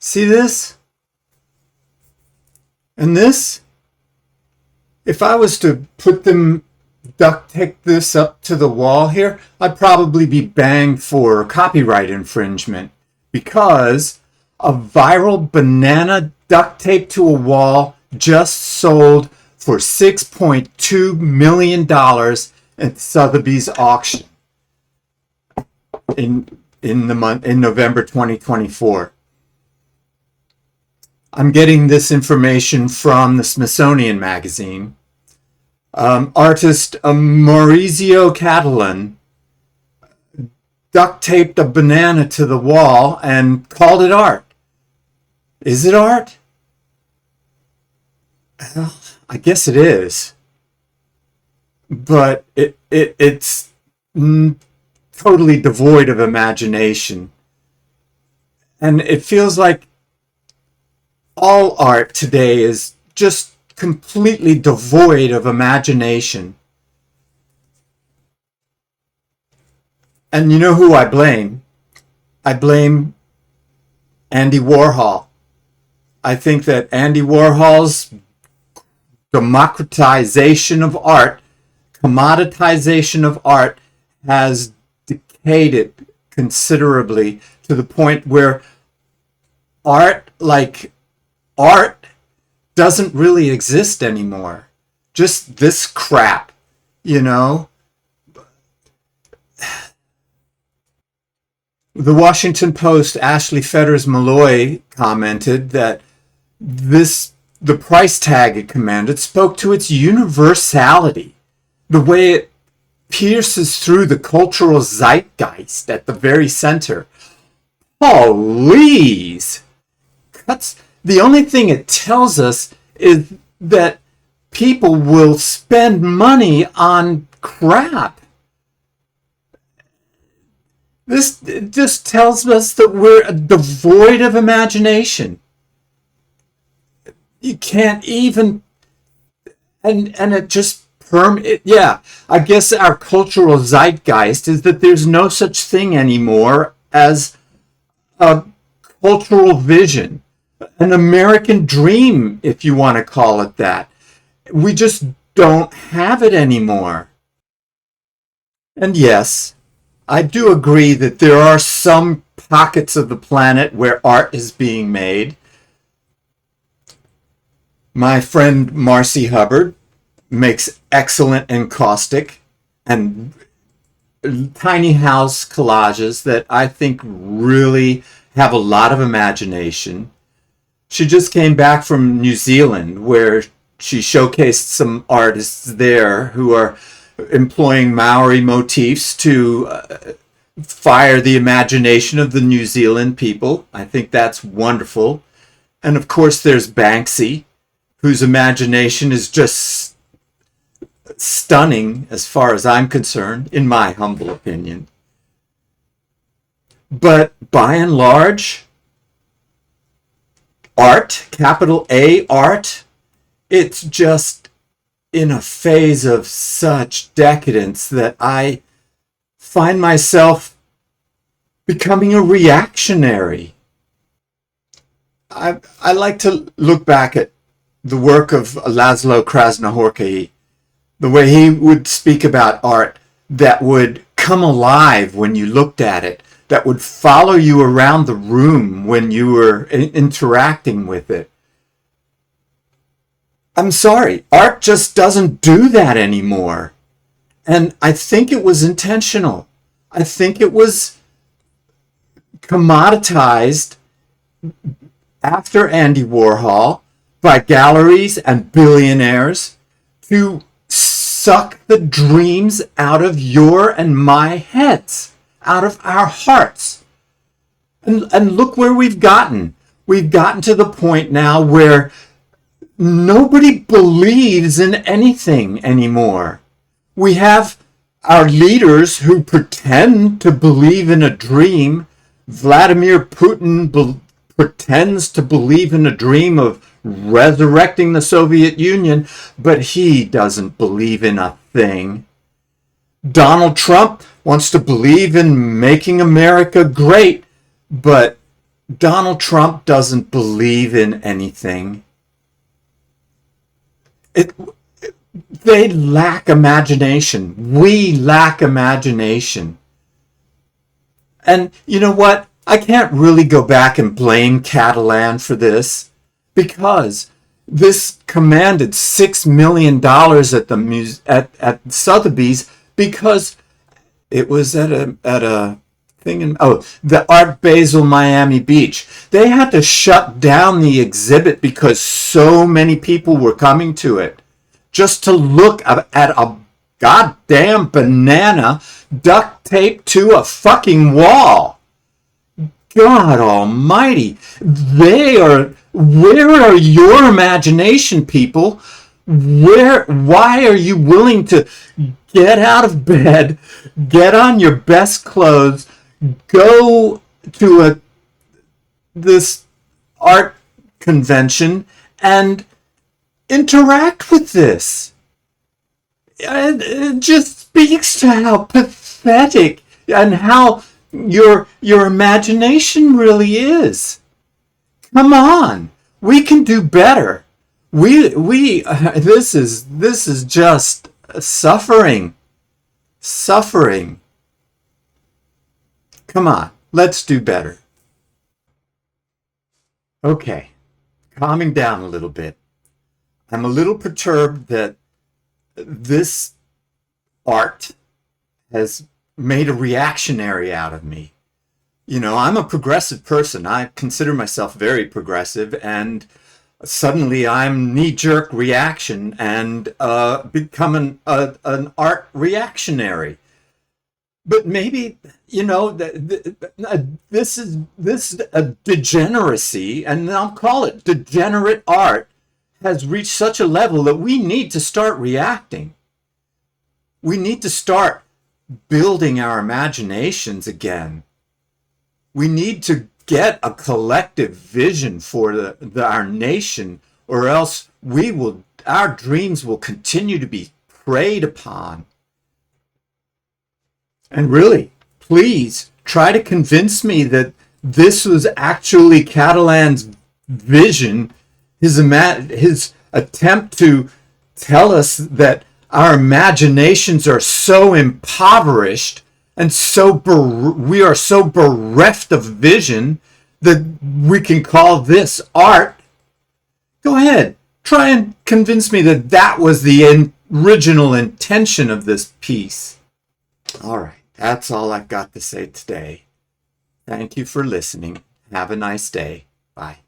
See this? And this? If I was to duct tape this up to the wall here, I'd probably be banged for copyright infringement because a viral banana duct tape to a wall just sold for $6.2 million at Sotheby's auction in November 2024. I'm getting this information from the Smithsonian Magazine. Artist Maurizio Catalan duct taped a banana to the wall and called it art. Is it art? Well, I guess it is. But it's totally devoid of imagination. And it feels like all art today is just completely devoid of imagination. And you know who I blame? I blame Andy Warhol. I think that Andy Warhol's democratization of art, commoditization of art, has decayed it considerably to the point where art doesn't really exist anymore. Just this crap, you know? The Washington Post, Ashley Fetters-Malloy commented that the price tag it commanded spoke to its universality, the way it pierces through the cultural zeitgeist at the very center. Please! The only thing it tells us is that people will spend money on crap. This just tells us that we're devoid of imagination. You can't even, and it just yeah, I guess our cultural zeitgeist is that there's no such thing anymore as a cultural vision, an American dream, if you want to call it that. We just don't have it anymore. And yes, I do agree that there are some pockets of the planet where art is being made. My friend Marcy Hubbard makes excellent encaustic and tiny house collages that I think really have a lot of imagination. She just came back from New Zealand where she showcased some artists there who are employing Maori motifs to fire the imagination of the New Zealand people. I think that's wonderful. And of course there's Banksy, whose imagination is just stunning as far as I'm concerned, in my humble opinion. But by and large, art, capital A art, it's just in a phase of such decadence that I find myself becoming a reactionary. I like to look back at the work of Laszlo Krasznahorkai, the way he would speak about art that would come alive when you looked at it, that would follow you around the room when you were interacting with it. I'm sorry, art just doesn't do that anymore. And I think it was intentional. I think it was commoditized after Andy Warhol by galleries and billionaires to suck the dreams out of your and my heads, out of our hearts. And look where we've gotten. We've gotten to the point now where nobody believes in anything anymore. We have our leaders who pretend to believe in a dream. Vladimir Putin pretends to believe in a dream of resurrecting the Soviet Union, but he doesn't believe in a thing. Donald Trump wants to believe in making America great, but Donald Trump doesn't believe in anything. It, they lack imagination. We lack imagination. And you know what? I can't really go back and blame Catalan for this, because this commanded $6 million at the at Sotheby's, because it was at a thing in the Art Basel Miami Beach. They had to shut down the exhibit because so many people were coming to it just to look at a goddamn banana duct taped to a fucking wall. God almighty. Where are your imagination, people? Why are you willing to get out of bed, get on your best clothes, go to this art convention and interact with this? It just speaks to how pathetic and how your imagination really is. Come on, we can do better. This is just suffering. Come on, let's do better. Okay, calming down a little bit. I'm a little perturbed that this art has made a reactionary out of me. You know, I'm a progressive person. I consider myself very progressive, and suddenly I'm knee-jerk reaction and become an art reactionary. But maybe, you know, this is a degeneracy, and I'll call it degenerate art, has reached such a level that we need to start reacting. We need to start building our imaginations again. We need to get a collective vision for our nation, or else our dreams will continue to be preyed upon. And really, please try to convince me that this was actually Catalan's vision, his attempt to tell us that our imaginations are so impoverished and we are so bereft of vision that we can call this art. Go ahead, try and convince me that that was the original intention of this piece. All right, that's all I've got to say today. Thank you for listening. Have a nice day. Bye.